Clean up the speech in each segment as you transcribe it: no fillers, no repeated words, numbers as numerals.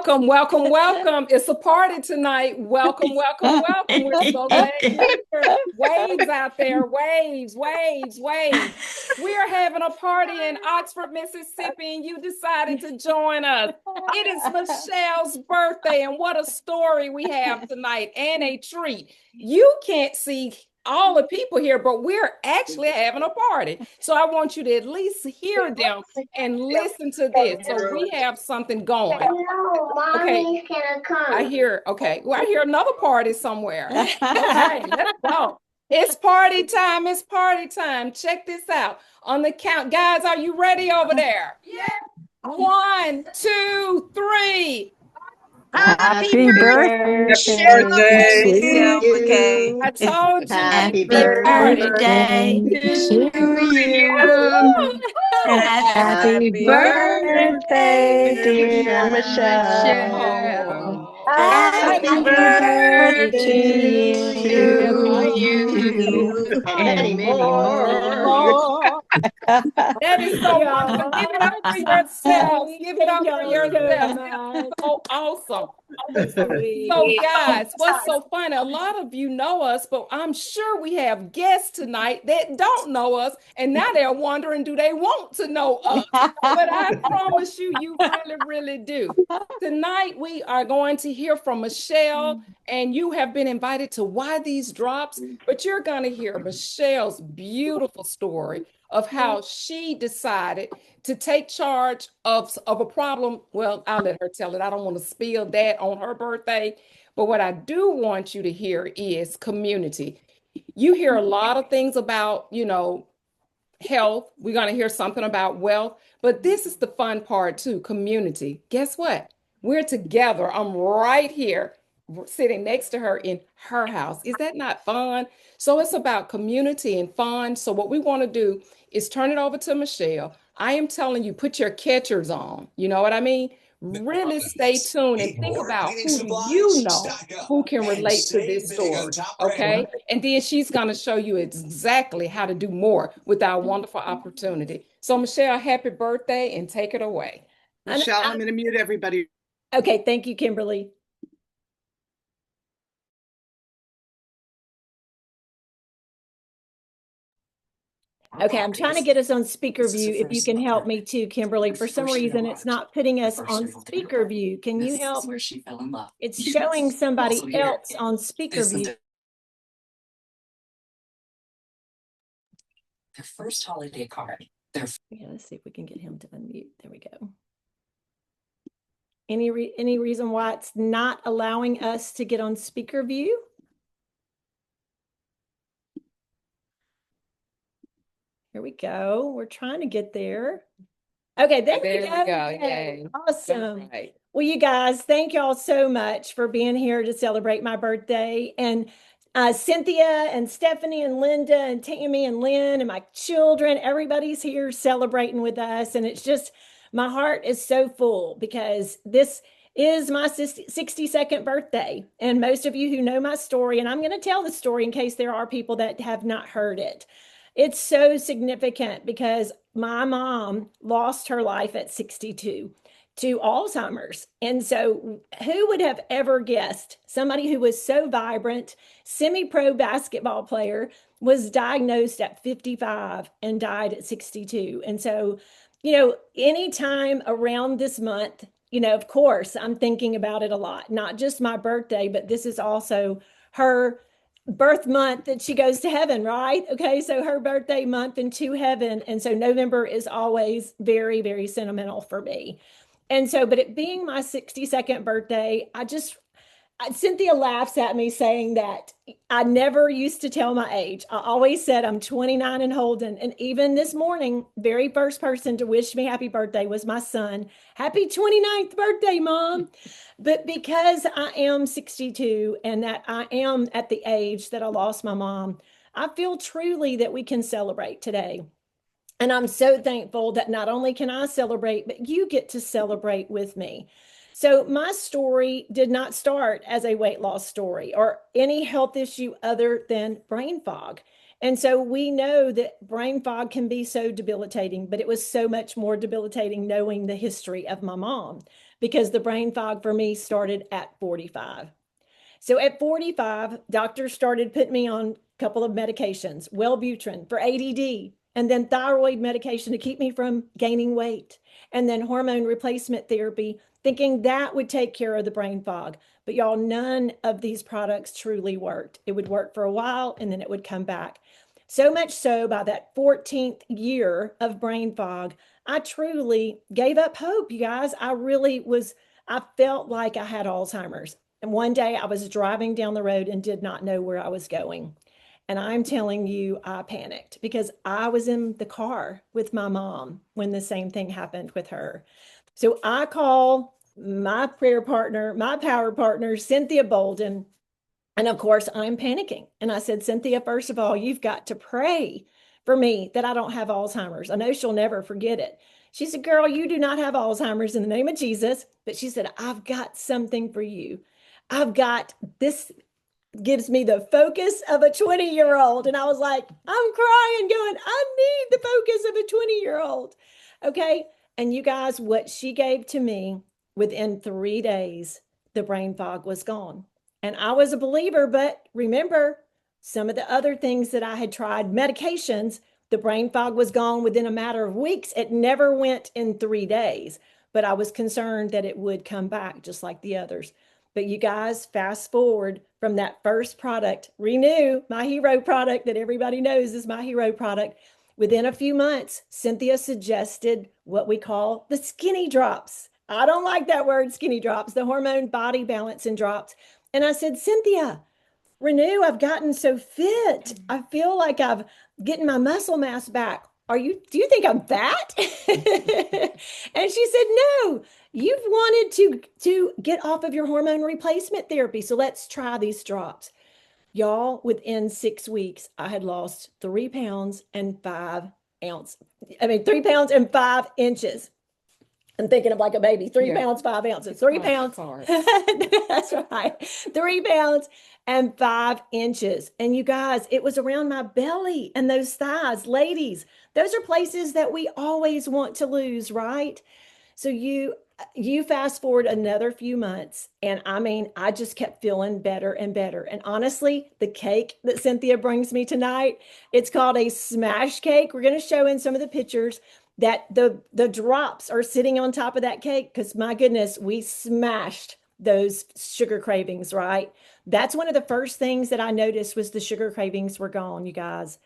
Welcome, welcome, welcome. It's a party tonight. Welcome, welcome, welcome. We're so glad you're here. Waves out there, waves, waves, waves. We are having a party in Oxford, Mississippi, and you decided to join us. It is Michelle's birthday, and what a story we have tonight and a treat. You can't see all the people here, but we're actually having a party. So I want you to at least hear them and listen to this. So we have something going. No, Okay. mommy's gonna come. I hear, okay. Well, I hear another party somewhere. Okay, let's go. It's party time. It's party time. Check this out. On the count, guys, are you ready over there? Yeah. 1, 2, 3. Happy birthday birthday. to I told you. Happy birthday birthday to you. Happy birthday, dear Michelle. Happy birthday to you. and more. That is so wonderful. Give it up for yourself. Give it up for yourself. So awesome. So, guys, what's so funny? A lot of you know us, but I'm sure we have guests tonight that don't know us, and now they're wondering, do they want to know us? But I promise you, you really, really do. Tonight, we are going to hear from Michelle, and you have been invited to Why These Drops, but you're going to hear Michelle's beautiful story of how she decided to take charge of a problem. Well, I'll let her tell it. I don't want to spill that on her birthday. But what I do want you to hear is community. You hear a lot of things about, health. We're going to hear something about wealth. But this is the fun part too, community. Guess what? We're together. I'm right here sitting next to her in her house. Is that not fun? So it's about community and fun. So what we want to do is turn it over to Michelle. I am telling you, put your catchers on. You know what I mean? Really stay tuned and think about who you know who can relate to this story. Okay. And then she's going to show you exactly how to do more with our wonderful opportunity. So, Michelle, happy birthday and take it away. Michelle, I'm going to mute everybody. Okay, thank you, Kimberly. Okay, I'm trying to get us on speaker view. If you can help me too, Kimberly. For some reason, it's not putting us on speaker view. Can you help? It's showing somebody else on speaker view. Their first holiday card. Yeah, let's see if we can get him to unmute. There we go. Any reason why it's not allowing us to get on speaker view? Here we go. We're trying to get there. Okay, there we go. Yay. Awesome. Right. Well, you guys, thank y'all so much for being here to celebrate my birthday. And Cynthia and Stephanie and Linda and Tammy and Lynn and my children, everybody's here celebrating with us. And it's just, my heart is so full because this is my 62nd birthday. And most of you who know my story, and I'm going to tell the story in case there are people that have not heard it. It's so significant because my mom lost her life at 62 to Alzheimer's. And so who would have ever guessed somebody who was so vibrant, semi-pro basketball player was diagnosed at 55 and died at 62. And so, anytime around this month, of course, I'm thinking about it a lot, not just my birthday, but this is also her birth month that she goes to heaven, right? Okay, so her birthday month into heaven. And so November is always very, very sentimental for me. And so, but it being my 62nd birthday, Cynthia laughs at me saying that I never used to tell my age. I always said I'm 29 and holding. And even this morning, very first person to wish me happy birthday was my son. Happy 29th birthday, Mom. But because I am 62 and that I am at the age that I lost my mom, I feel truly that we can celebrate today. And I'm so thankful that not only can I celebrate, but you get to celebrate with me. So my story did not start as a weight loss story or any health issue other than brain fog. And so we know that brain fog can be so debilitating, but it was so much more debilitating knowing the history of my mom because the brain fog for me started at 45. So at 45, doctors started putting me on a couple of medications, Wellbutrin for ADD, and then thyroid medication to keep me from gaining weight, and then hormone replacement therapy, thinking that would take care of the brain fog. But y'all, none of these products truly worked. It would work for a while and then it would come back. So much so by that 14th year of brain fog, I truly gave up hope, you guys. I felt like I had Alzheimer's. And one day I was driving down the road and did not know where I was going. And I'm telling you, I panicked because I was in the car with my mom when the same thing happened with her. So I call my prayer partner, my power partner, Cynthia Bolden. And of course, I'm panicking. And I said, Cynthia, first of all, you've got to pray for me that I don't have Alzheimer's. I know she'll never forget it. She said, girl, you do not have Alzheimer's in the name of Jesus. But she said, I've got something for you. I've got this. Gives me the focus of a 20-year-old. And I was like, I'm crying, going, I need the focus of a 20-year-old. Okay. And you guys, what she gave to me within 3 days, the brain fog was gone. And I was a believer, but remember, some of the other things that I had tried, medications, the brain fog was gone within a matter of weeks. It never went in 3 days, but I was concerned that it would come back just like the others. But you guys, fast forward from that first product, Renew, my hero product that everybody knows is my hero product. Within a few months, Cynthia suggested what we call the skinny drops. I don't like that word, skinny drops, the hormone body balancing drops. And I said, Cynthia, Renew, I've gotten so fit. I feel like I've getting my muscle mass back. Do you think I'm fat? And she said, no, you've wanted to get off of your hormone replacement therapy. So let's try these drops. Y'all, within 6 weeks, I had lost 3 pounds and 5 ounces. 3 pounds and 5 inches. I'm thinking of like a baby, 3 pounds, 5 ounces, 3 pounds. That's right. 3 pounds and 5 inches. And you guys, it was around my belly and those thighs. Ladies, those are places that we always want to lose, right? So you fast forward another few months, and I just kept feeling better and better. And honestly, the cake that Cynthia brings me tonight, it's called a smash cake. We're going to show in some of the pictures that the drops are sitting on top of that cake, because my goodness, we smashed those sugar cravings, right? That's one of the first things that I noticed was the sugar cravings were gone, you guys.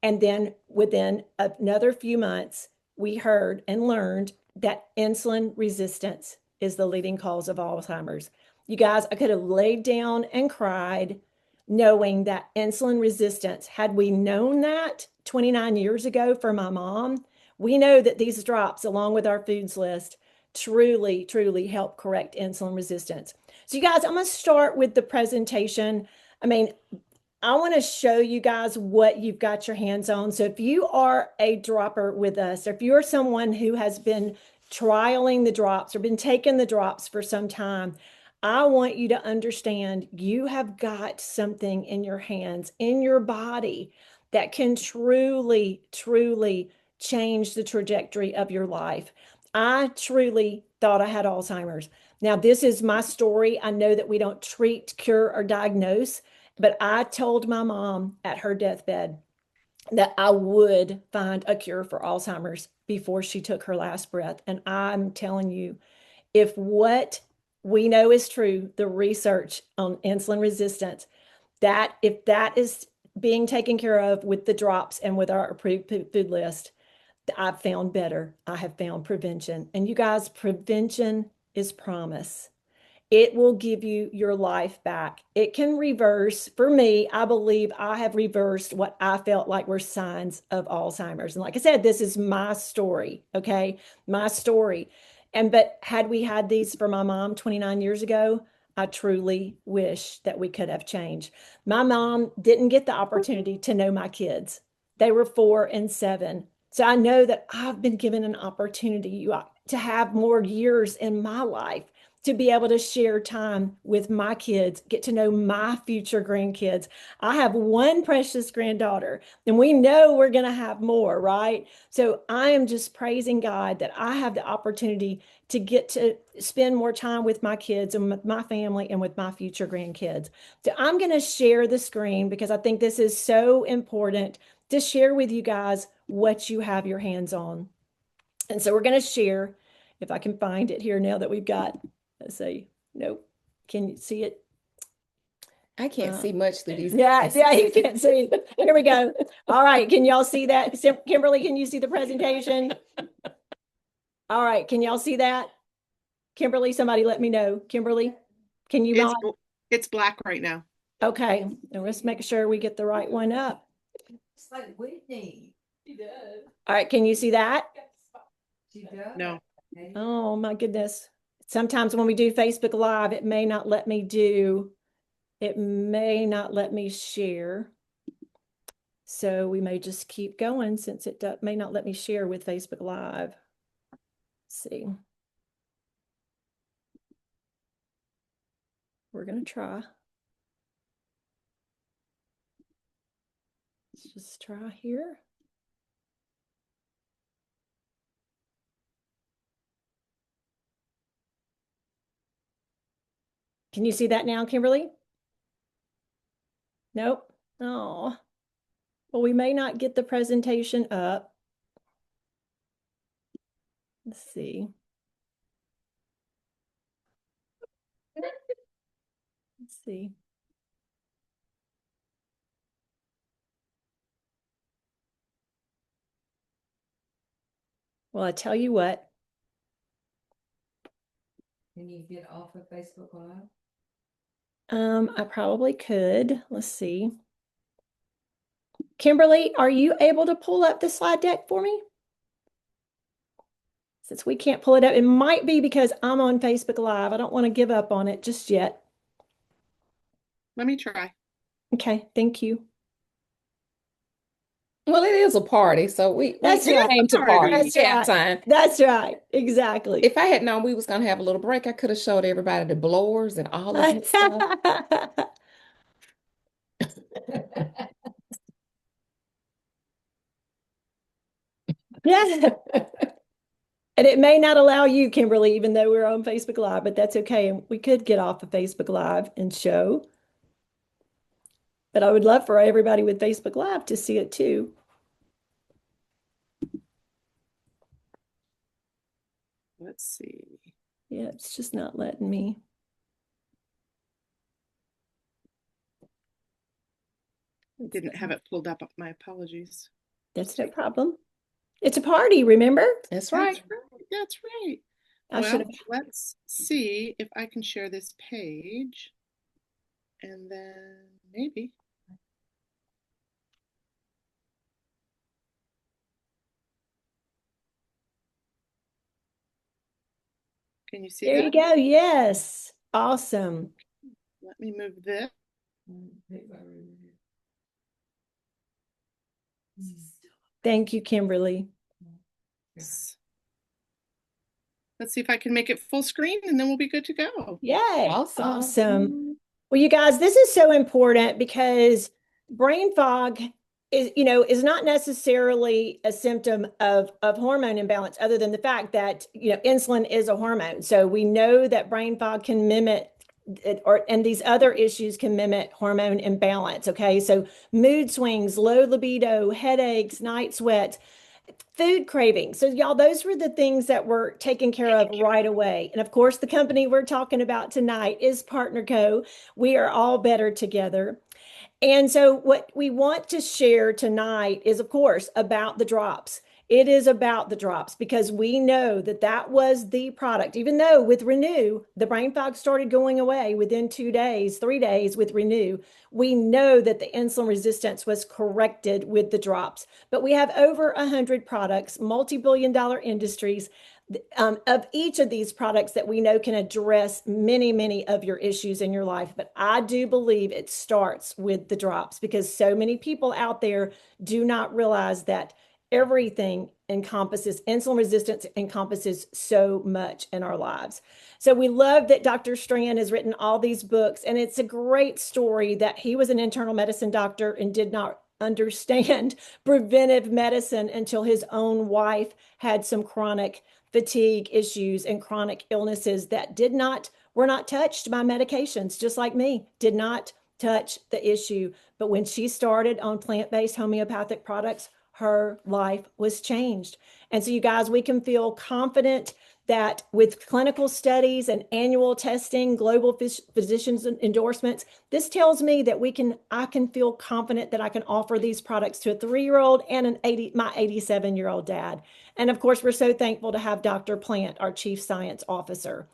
And then within another few months, we heard and learned that insulin resistance is the leading cause of Alzheimer's. You guys, I could have laid down and cried knowing that insulin resistance, had we known that 29 years ago for my mom, we know that these drops, along with our foods list, truly, truly help correct insulin resistance. So you guys, I'm going to start with the presentation. I want to show you guys what you've got your hands on. So if you are a dropper with us, or if you're someone who has been trialing the drops or been taking the drops for some time, I want you to understand you have got something in your hands, in your body, that can truly, truly change the trajectory of your life. I truly thought I had Alzheimer's. Now, this is my story. I know that we don't treat, cure, or diagnose, but I told my mom at her deathbed that I would find a cure for Alzheimer's before she took her last breath. And I'm telling you, if what we know is true, the research on insulin resistance, that if that is being taken care of with the drops and with our approved food list, I've found better. I have found prevention. And you guys, prevention is promise. It will give you your life back. It can reverse. For me, I believe I have reversed what I felt like were signs of Alzheimer's. And like I said, this is my story, okay? My story. But had we had these for my mom 29 years ago, I truly wish that we could have changed. My mom didn't get the opportunity to know my kids. They were 4 and 7. So I know that I've been given an opportunity to have more years in my life to be able to share time with my kids, get to know my future grandkids. I have one precious granddaughter, and we know we're going to have more, right? So I am just praising God that I have the opportunity to get to spend more time with my kids and with my family and with my future grandkids. So I'm going to share the screen because I think this is so important to share with you guys what you have your hands on. And so we're going to share, if I can find it here now that we've got, let's see, nope. Can you see it? I can't see much through these. Yeah, you can't see. Here we go. All right, can y'all see that? Kimberly, can you see the presentation? All right, can y'all see that? Kimberly, somebody let me know. Kimberly, can you mod? It's black right now. Okay, and let's make sure we get the right one up. It's like Whitney. She does. All right, can you see that? She does. No. Oh my goodness. Sometimes when we do Facebook Live, it may not let me share. So we may just keep going since it may not let me share with Facebook Live. Let's see. We're going to try. Let's just try here. Can you see that now, Kimberly? Nope. Oh, well, we may not get the presentation up. Let's see. Let's see. Well, I tell you what. Can you get off of Facebook Live? I probably could. Let's see. Kimberly, are you able to pull up the slide deck for me? Since we can't pull it up, it might be because I'm on Facebook Live. I don't want to give up on it just yet. Let me try. Okay, thank you. Well, it is a party, so we That's right. came to party. That's Half right. time. That's right. Exactly. If I had known we was gonna have a little break, I could have showed everybody the blowers and all of that stuff. Yeah. And it may not allow you, Kimberly, even though we're on Facebook Live, but that's okay. And we could get off of Facebook Live and show. But I would love for everybody with Facebook Live to see it too. Let's see. Yeah, it's just not letting me. Didn't have it pulled up. My apologies. That's no problem. It's a party, remember? That's right. That's right. Well, let's see if I can share this page. And then maybe. Can you see there that? you go. Yes. Awesome. Let me move this. Thank you, Kimberly. Let's see if I can make it full screen and then we'll be good to go. Yay. Awesome. Awesome. Well, you guys, this is so important because brain fog is not necessarily a symptom of hormone imbalance, other than the fact that, insulin is a hormone. So we know that brain fog can mimic it, and these other issues can mimic hormone imbalance. Okay. So mood swings, low libido, headaches, night sweats, food cravings. So y'all, those were the things that were taken care of right away. And of course, the company we're talking about tonight is PartnerCo. We are all better together. And so what we want to share tonight is, of course, about the drops. It is about the drops because we know that that was the product. Even though with Renew, the brain fog started going away within 2 days, 3 days with Renew, we know that the insulin resistance was corrected with the drops. But we have over 100 products, multi-billion-dollar industries of each of these products that we know can address many, many of your issues in your life. But I do believe it starts with the drops because so many people out there do not realize that everything insulin resistance encompasses so much in our lives. So we love that Dr. Strand has written all these books, and it's a great story that he was an internal medicine doctor and did not understand preventive medicine until his own wife had some chronic fatigue issues and chronic illnesses that were not touched by medications, just like me, did not touch the issue. But when she started on plant-based homeopathic products, her life was changed. And so you guys, we can feel confident that with clinical studies and annual testing, global physicians endorsements, this tells me that I can feel confident that I can offer these products to a 3-year-old and my 87-year-old dad. And of course, we're so thankful to have Dr. Plant, our Chief Science Officer.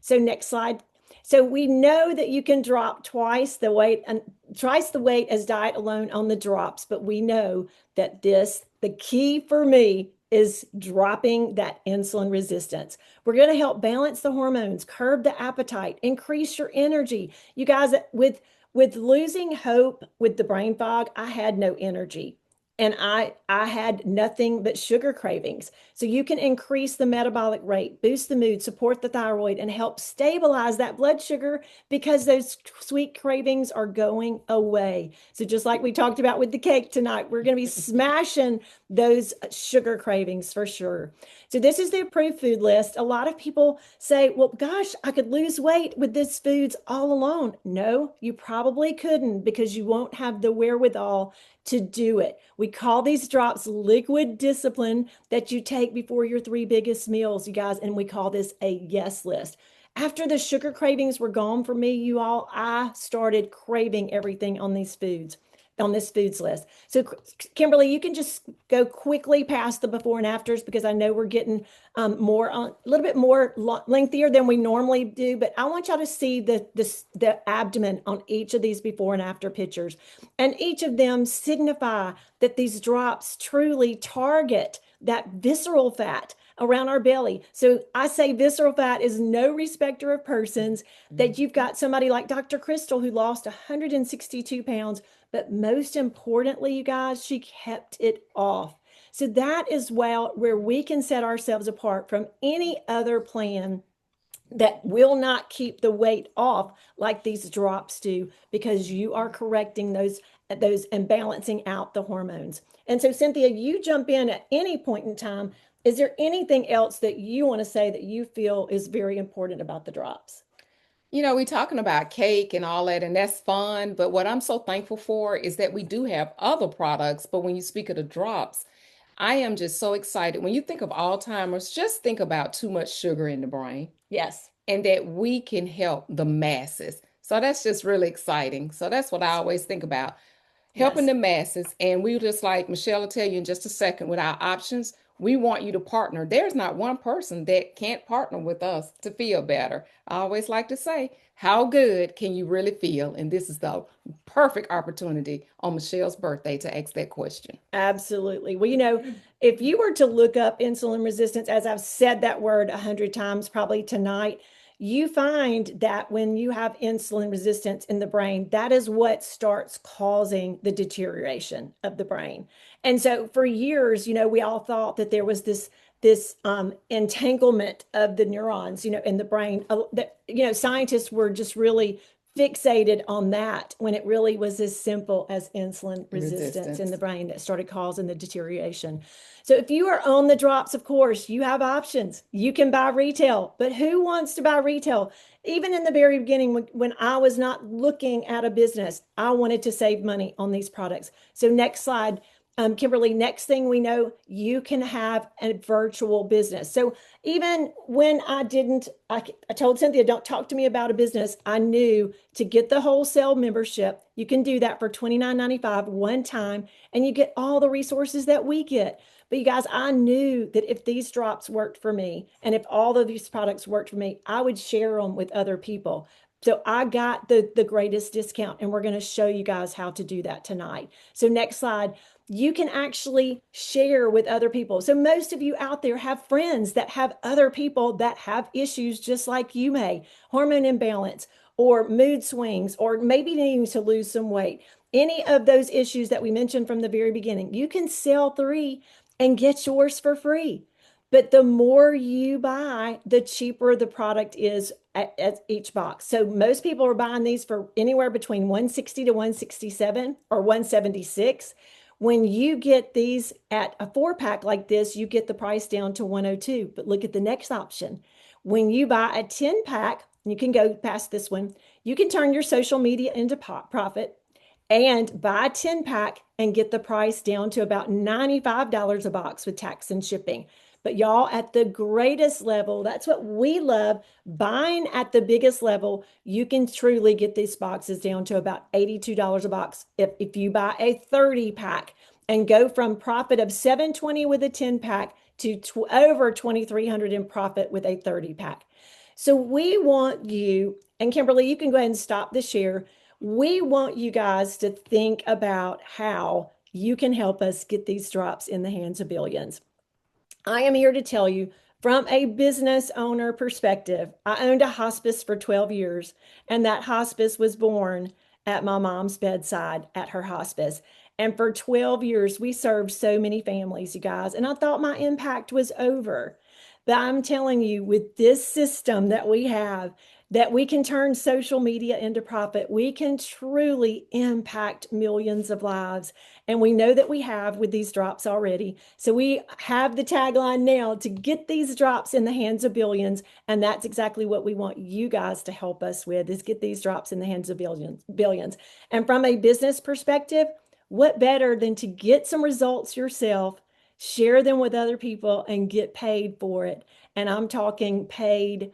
So next slide. So we know that you can drop twice the weight as diet alone on the drops, but we know that the key for me is dropping that insulin resistance. We're going to help balance the hormones, curb the appetite, increase your energy. You guys, with losing hope with the brain fog, I had no energy. And I had nothing but sugar cravings. So you can increase the metabolic rate, boost the mood, support the thyroid, and help stabilize that blood sugar because those sweet cravings are going away. So just like we talked about with the cake tonight, we're going to be smashing those sugar cravings for sure. So this is the approved food list. A lot of people say, well, gosh, I could lose weight with these foods all alone. No, you probably couldn't because you won't have the wherewithal to do it. We call these drops liquid discipline that you take before your 3 biggest meals, you guys, and we call this a yes list. After the sugar cravings were gone for me, you all, I started craving everything on these foods, on this foods list. So Kimberly, you can just go quickly past the before and afters because I know we're getting a little bit more lengthier than we normally do, but I want y'all to see the abdomen on each of these before and after pictures. And each of them signify that these drops truly target that visceral fat around our belly. So I say visceral fat is no respecter of persons, that you've got somebody like Dr. Crystal who lost 162 pounds, but most importantly, you guys, she kept it off. So that is where we can set ourselves apart from any other plan that will not keep the weight off like these drops do, because you are correcting those and balancing out the hormones. And so Cynthia, you jump in at any point in time. Is there anything else that you want to say that you feel is very important about the drops? You know, we're talking about cake and all that, and that's fun. But what I'm so thankful for is that we do have other products. But when you speak of the drops, I am just so excited. When you think of Alzheimer's, just think about too much sugar in the brain. Yes. And that we can help the masses. So that's just really exciting. So that's what I always think about, helping the masses. And we just, like Michelle will tell you in just a second, with our options, we want you to partner. There's not one person that can't partner with us to feel better. I always like to say, how good can you really feel? And this is the perfect opportunity on Michelle's birthday to ask that question. Absolutely. Well, you know, if you were to look up insulin resistance, as I've said that word 100 times probably tonight, you find that when you have insulin resistance in the brain, that is what starts causing the deterioration of the brain. And so for years, you know, we all thought that there was this entanglement of the neurons, you know, in the brain, that, you know, scientists were just really fixated on that when it really was as simple as insulin resistance in the brain that started causing the deterioration. So if you are on the drops, of course, you have options. You can buy retail, but who wants to buy retail? Even in the very beginning, when I was not looking at a business, I wanted to save money on these products. So next slide. Kimberly, next thing we know, you can have a virtual business. So even when I told Cynthia, don't talk to me about a business. I knew to get the wholesale membership, you can do that for $29.95 one time, and you get all the resources that we get. But you guys, I knew that if these drops worked for me, and if all of these products worked for me, I would share them with other people. So I got the greatest discount, and we're going to show you guys how to do that tonight. So next slide. You can actually share with other people. So most of you out there have friends that have other people that have issues just like you may, hormone imbalance or mood swings, or maybe needing to lose some weight. Any of those issues that we mentioned from the very beginning, you can sell 3 and get yours for free. But the more you buy, the cheaper the product is at each box. So most people are buying these for anywhere between 160 to 167 or 176. When you get these at a 4-pack like this, you get the price down to 102. But look at the next option. When you buy a 10-pack, you can go past this one, you can turn your social media into profit and buy a 10-pack and get the price down to about $95 a box with tax and shipping. But y'all, at the greatest level, that's what we love, buying at the biggest level, you can truly get these boxes down to about $82 a box if you buy a 30-pack and go from profit of $720 with a 10-pack to over $2,300 in profit with a 30-pack. So we want you, and Kimberly, you can go ahead and stop the share. We want you guys to think about how you can help us get these drops in the hands of billions. I am here to tell you from a business owner perspective, I owned a hospice for 12 years, and that hospice was born at my mom's bedside at her hospice. And for 12 years, we served so many families, you guys, and I thought my impact was over. But I'm telling you, with this system that we have, that we can turn social media into profit, we can truly impact millions of lives. And we know that we have with these drops already. So we have the tagline now to get these drops in the hands of billions. And that's exactly what we want you guys to help us with, is get these drops in the hands of billions. And from a business perspective, what better than to get some results yourself, share them with other people, and get paid for it? And I'm talking paid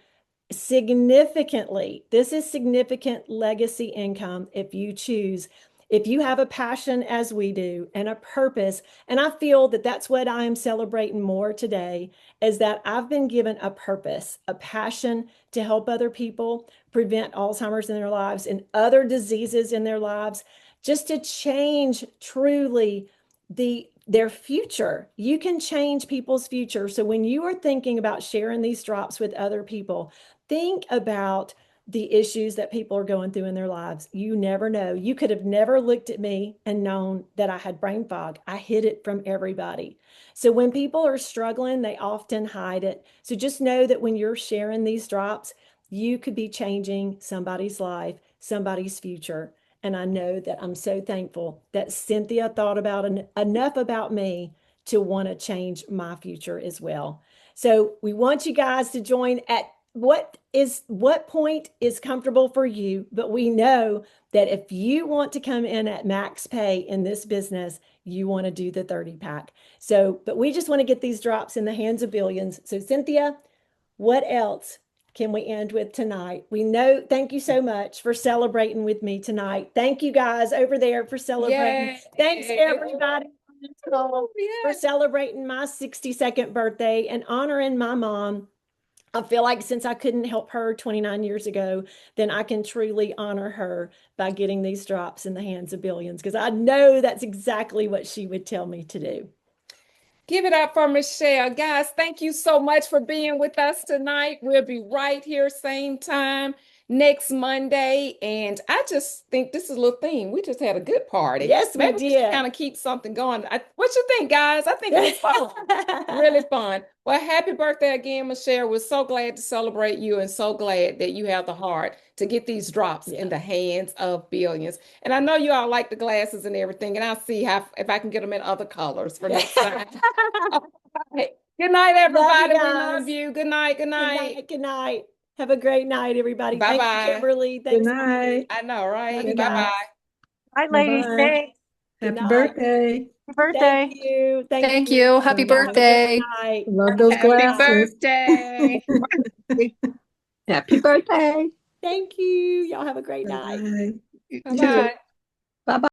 significantly. This is significant legacy income if you choose. If you have a passion as we do and a purpose, and I feel that that's what I am celebrating more today, is that I've been given a purpose, a passion to help other people prevent Alzheimer's in their lives and other diseases in their lives, just to change truly their future. You can change people's future. So when you are thinking about sharing these drops with other people, think about the issues that people are going through in their lives. You never know. You could have never looked at me and known that I had brain fog. I hid it from everybody. So when people are struggling, they often hide it. So just know that when you're sharing these drops, you could be changing somebody's life, somebody's future. And I know that I'm so thankful that Cynthia thought about enough about me to want to change my future as well. So we want you guys to join at what point is comfortable for you. But we know that if you want to come in at max pay in this business, you want to do the 30-pack. So, but we just want to get these drops in the hands of billions. So Cynthia, what else can we end with tonight? We know, thank you so much for celebrating with me tonight. Thank you guys over there for celebrating. Yay. Thanks everybody for celebrating my 62nd birthday and honoring my mom. I feel like since I couldn't help her 29 years ago, then I can truly honor her by getting these drops in the hands of billions, because I know that's exactly what she would tell me to do. Give it up for Michelle. Guys, thank you so much for being with us tonight. We'll be right here, same time next Monday. And I just think this is a little theme. We just had a good party. Yes, Maybe we did. kind of keep something going. What you think, guys? I think it was fun. Really fun. Well, happy birthday again, Michelle. We're so glad to celebrate you and so glad that you have the heart to get these drops in the hands of billions. And I know you all like the glasses and everything, and I'll see if I can get them in other colors for next time. Right. Good night, everybody. We love you. Good night. Good night. Good night. Good night. Have a great night, everybody. Bye-bye. Thank you, Kimberly. Thanks. Good night. I know, right? Love you Bye-bye. guys. Hi, ladies. Bye-bye. Thanks. Good Happy night. birthday. Happy birthday. Thank you. Thank you. Happy Y'all have a good birthday. night. Love those Happy glasses. birthday. Happy birthday. Thank you. Y'all have a great night. Bye. Bye-bye. Bye-bye.